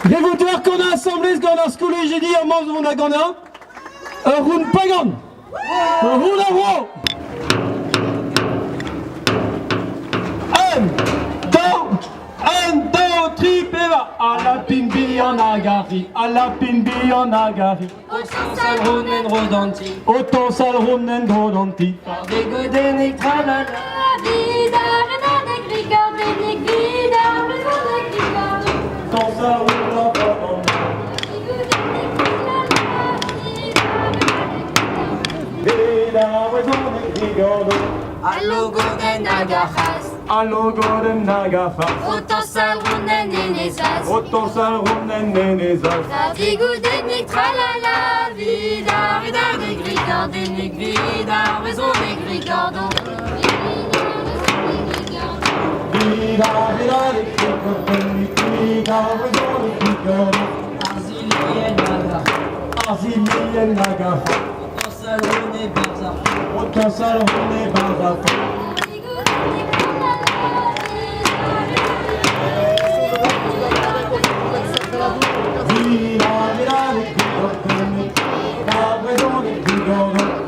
Je vais vous dire qu'on a assemblé ce qu'on a schoolé, j'ai dit à moi, on a gagné un pagan. Un round. Un, deux, tripeva. À la pimbi en agari, à la pimbi en agari. Autant salronen rodanti, Autant salronen rodanti. des godenik tralala. Vidar en agricor, benik vidar, benik Autant salronen rodanti. Allo goden agachas, Allo goden nagafas. autant salronen nenezas. Autant salronen nenezas. Des godenik tralala. Vidar en agricor, benik vidar, maison agricor. Autant salronen nagafa.